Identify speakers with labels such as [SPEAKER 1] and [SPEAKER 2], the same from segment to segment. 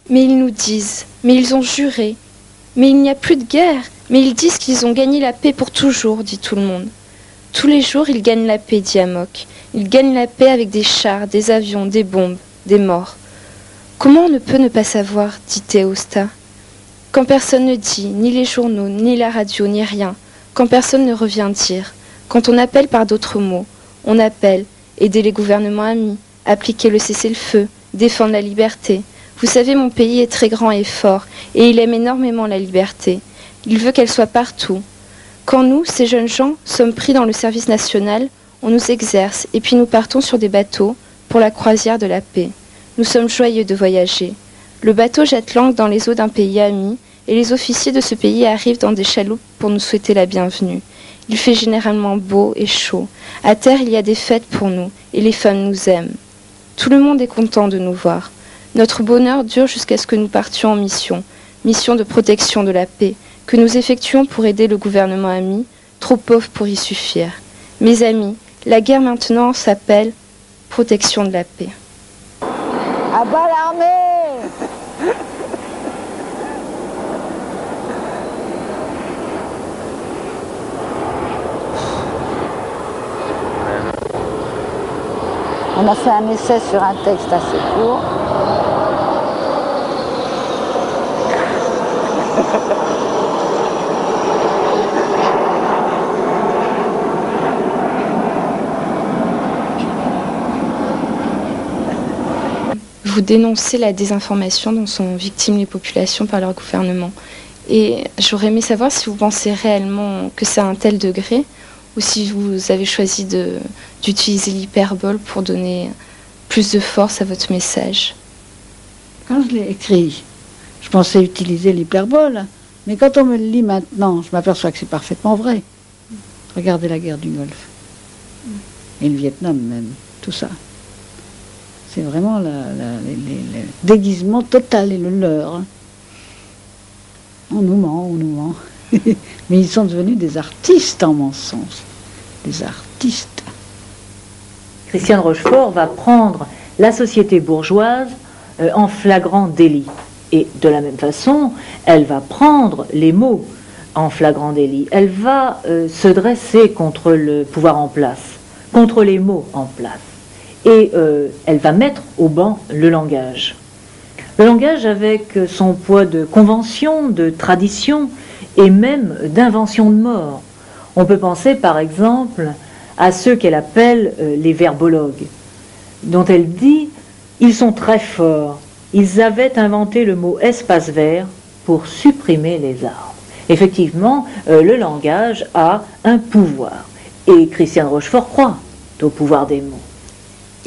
[SPEAKER 1] Mais ils nous disent, mais ils ont juré, mais il n'y a plus de guerre, mais ils disent qu'ils ont gagné la paix pour toujours, dit tout le monde. Tous les jours, ils gagnent la paix, dit Amok. Ils gagnent la paix avec des chars, des avions, des bombes, des morts. Comment on ne peut ne pas savoir, dit Théosta. Quand personne ne dit, ni les journaux, ni la radio, ni rien, quand personne ne revient dire, quand on appelle par d'autres mots, on appelle, aider les gouvernements amis, appliquer le cessez-le-feu, défendre la liberté. Vous savez, mon pays est très grand et fort, et il aime énormément la liberté. Il veut qu'elle soit partout. Quand nous, ces jeunes gens, sommes pris dans le service national, on nous exerce, et puis nous partons sur des bateaux pour la croisière de la paix. Nous sommes joyeux de voyager. Le bateau jette l'ancre dans les eaux d'un pays ami, et les officiers de ce pays arrivent dans des chaloupes pour nous souhaiter la bienvenue. Il fait généralement beau et chaud. À terre, il y a des fêtes pour nous, et les femmes nous aiment. Tout le monde est content de nous voir. Notre bonheur dure jusqu'à ce que nous partions en mission, mission de protection de la paix, que nous effectuons pour aider le gouvernement ami, trop pauvre pour y suffire. Mes amis, la guerre maintenant s'appelle protection de la paix.
[SPEAKER 2] À bas l'armée! On a fait un essai sur un texte assez court.
[SPEAKER 1] Vous dénoncez la désinformation dont sont victimes les populations par leur gouvernement. Et j'aurais aimé savoir si vous pensez réellement que c'est à un tel degré ou si vous avez choisi d'utiliser l'hyperbole pour donner plus de force à votre message.
[SPEAKER 2] Quand je l'ai écrit, je pensais utiliser l'hyperbole, mais quand on me le lit maintenant, je m'aperçois que c'est parfaitement vrai. Regardez la guerre du Golfe, et le Vietnam même, tout ça. C'est vraiment le déguisement total et le leur. On nous ment. Mais ils sont devenus des artistes en mensonge. Des artistes.
[SPEAKER 3] Christiane Rochefort va prendre la société bourgeoise en flagrant délit. Et de la même façon, elle va prendre les mots en flagrant délit. Elle va se dresser contre le pouvoir en place, contre les mots en place. Et elle va mettre au banc le langage. Le langage avec son poids de convention, de tradition et même d'invention de mort. On peut penser par exemple à ceux qu'elle appelle les verbologues, dont elle dit « ils sont très forts, ils avaient inventé le mot espace vert pour supprimer les arbres ». Effectivement, le langage a un pouvoir. Et Christiane Rochefort croit au pouvoir des mots.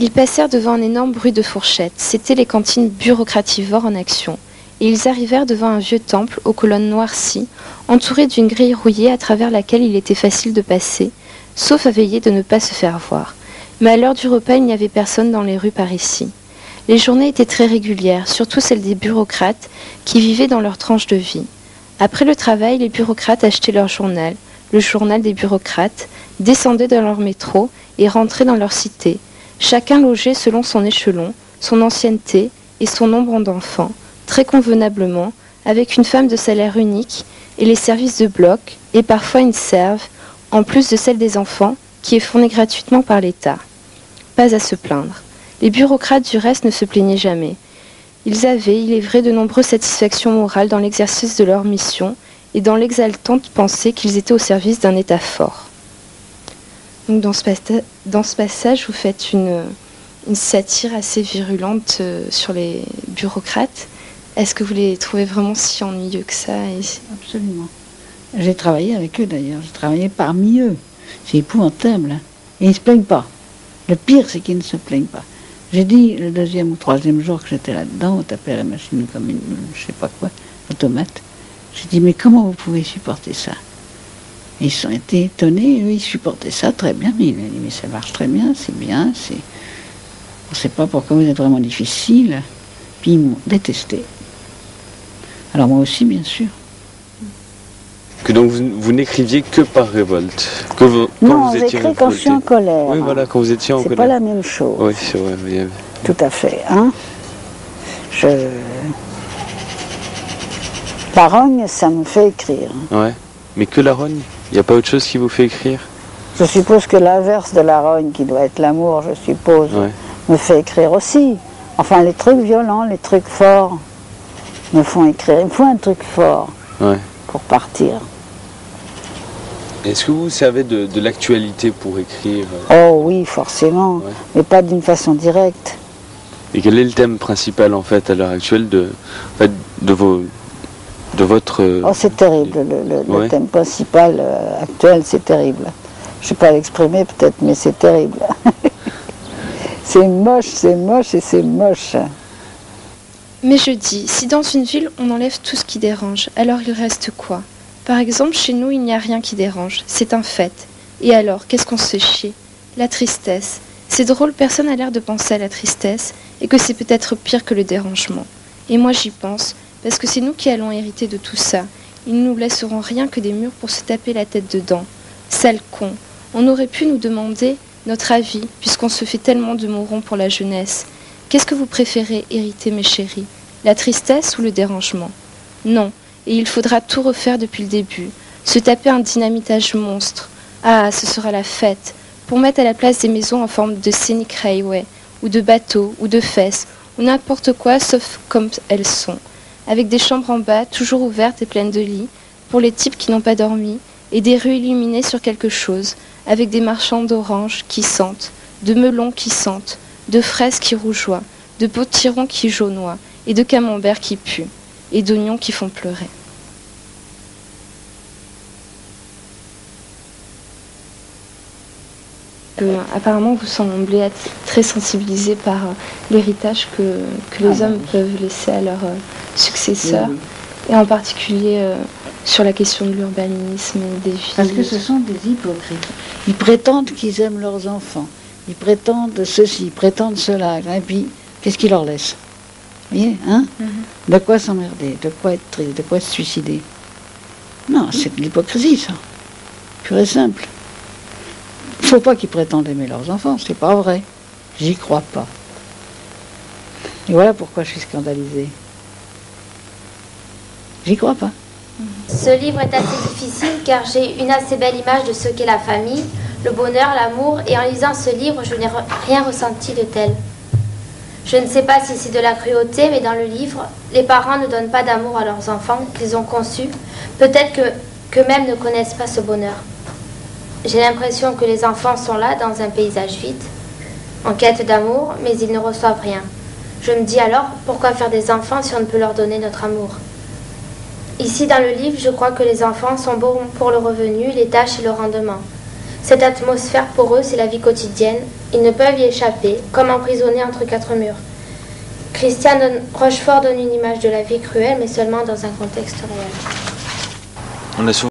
[SPEAKER 1] Ils passèrent devant un énorme bruit de fourchettes. C'étaient les cantines bureaucrativores en action. Et ils arrivèrent devant un vieux temple aux colonnes noircies, entouré d'une grille rouillée à travers laquelle il était facile de passer, sauf à veiller de ne pas se faire voir. Mais à l'heure du repas, il n'y avait personne dans les rues par ici. Les journées étaient très régulières, surtout celles des bureaucrates qui vivaient dans leur tranche de vie. Après le travail, les bureaucrates achetaient leur journal, le journal des bureaucrates, descendaient dans leur métro et rentraient dans leur cité. Chacun logé selon son échelon, son ancienneté et son nombre d'enfants, très convenablement, avec une femme de salaire unique et les services de bloc, et parfois une serve, en plus de celle des enfants, qui est fournie gratuitement par l'État. Pas à se plaindre. Les bureaucrates du reste ne se plaignaient jamais. Ils avaient, il est vrai, de nombreuses satisfactions morales dans l'exercice de leur mission et dans l'exaltante pensée qu'ils étaient au service d'un État fort. Donc dans ce passage, vous faites une satire assez virulente sur les bureaucrates. Est-ce que vous les trouvez vraiment si ennuyeux que ça
[SPEAKER 2] Absolument. J'ai travaillé avec eux d'ailleurs, j'ai travaillé parmi eux. C'est épouvantable. Hein. Et ils ne se plaignent pas. Le pire, c'est qu'ils ne se plaignent pas. J'ai dit le deuxième ou troisième jour que j'étais là-dedans, on tapait à la machine comme une, je sais pas quoi, automate. J'ai dit, mais comment vous pouvez supporter ça? Et ils ont été étonnés, eux, ils supportaient ça très bien. Mais ils m'ont dit, mais ça marche très bien, c'est bien, c'est... On ne sait pas pourquoi vous êtes vraiment difficile. Puis ils m'ont détesté. Alors moi aussi, bien sûr.
[SPEAKER 4] Que donc vous n'écriviez que par révolte
[SPEAKER 2] Non, j'écris quand je suis en colère.
[SPEAKER 4] Oui, voilà, quand vous étiez en colère.
[SPEAKER 2] C'est pas la même chose.
[SPEAKER 4] Oui, c'est vrai. Oui.
[SPEAKER 2] Tout à fait. Hein. La rogne, ça me fait écrire.
[SPEAKER 4] Ouais. Mais que la rogne? Il n'y a pas autre chose qui vous fait écrire?
[SPEAKER 2] Je suppose que l'inverse de la rogne, qui doit être l'amour, je suppose,
[SPEAKER 4] Ouais.
[SPEAKER 2] me fait écrire aussi. Enfin, les trucs violents, les trucs forts me font écrire. Il me faut un truc fort
[SPEAKER 4] Ouais.
[SPEAKER 2] pour partir.
[SPEAKER 4] Est-ce que vous servez de l'actualité pour écrire?
[SPEAKER 2] Oh oui, forcément,
[SPEAKER 4] Ouais.
[SPEAKER 2] mais pas d'une façon directe.
[SPEAKER 4] Et quel est le thème principal en fait à l'heure actuelle de votre...
[SPEAKER 2] Oh, c'est terrible, le
[SPEAKER 4] Ouais.
[SPEAKER 2] thème principal actuel, c'est terrible. Je ne sais pas l'exprimer peut-être, mais c'est terrible. C'est moche et c'est moche.
[SPEAKER 1] Mais je dis, si dans une ville on enlève tout ce qui dérange, alors il reste quoi? Par exemple, chez nous, il n'y a rien qui dérange, c'est un fait. Et alors, qu'est-ce qu'on se fait chier? La tristesse. C'est drôle, personne n'a l'air de penser à la tristesse, et que c'est peut-être pire que le dérangement. Et moi j'y pense, parce que c'est nous qui allons hériter de tout ça. Ils ne nous laisseront rien que des murs pour se taper la tête dedans. Sale con. On aurait pu nous demander notre avis, puisqu'on se fait tellement de mourons pour la jeunesse. Qu'est-ce que vous préférez hériter, mes chéris? La tristesse ou le dérangement? Non, et il faudra tout refaire depuis le début. Se taper un dynamitage monstre. Ah, ce sera la fête. Pour mettre à la place des maisons en forme de scenic railway, ou de bateaux, ou de fesses, ou n'importe quoi sauf comme elles sont. Avec des chambres en bas, toujours ouvertes et pleines de lits, pour les types qui n'ont pas dormi, et des rues illuminées sur quelque chose, avec des marchands d'oranges qui sentent, de melons qui sentent, de fraises qui rougeoient, de potirons qui jaunoient, et de camemberts qui puent, et d'oignons qui font pleurer. Apparemment, vous semblez être très sensibilisé par l'héritage que les hommes peuvent laisser à leurs successeurs,
[SPEAKER 2] Oui.
[SPEAKER 1] et en particulier sur la question de l'urbanisme et des villes.
[SPEAKER 2] Parce que ce sont des hypocrites. Ils prétendent qu'ils aiment leurs enfants. Ils prétendent ceci, ils prétendent cela. Et puis, qu'est-ce qu'ils leur laissent? Vous voyez, hein? De quoi s'emmerder, de quoi être triste, de quoi se suicider. Non, c'est de l'hypocrisie, ça. Pure et simple. Il ne faut pas qu'ils prétendent aimer leurs enfants, c'est pas vrai. J'y crois pas. Et voilà pourquoi je suis scandalisée. J'y crois pas.
[SPEAKER 5] Ce livre est assez difficile car j'ai une assez belle image de ce qu'est la famille, le bonheur, l'amour, et en lisant ce livre, je n'ai rien ressenti de tel. Je ne sais pas si c'est de la cruauté, mais dans le livre, les parents ne donnent pas d'amour à leurs enfants qu'ils ont conçus, peut-être qu'eux-mêmes ne connaissent pas ce bonheur. J'ai l'impression que les enfants sont là, dans un paysage vide, en quête d'amour, mais ils ne reçoivent rien. Je me dis alors, pourquoi faire des enfants si on ne peut leur donner notre amour? Ici, dans le livre, je crois que les enfants sont bons pour le revenu, les tâches et le rendement. Cette atmosphère, pour eux, c'est la vie quotidienne. Ils ne peuvent y échapper, comme emprisonnés entre quatre murs. Christian Rochefort donne une image de la vie cruelle, mais seulement dans un contexte réel.
[SPEAKER 4] On a souvent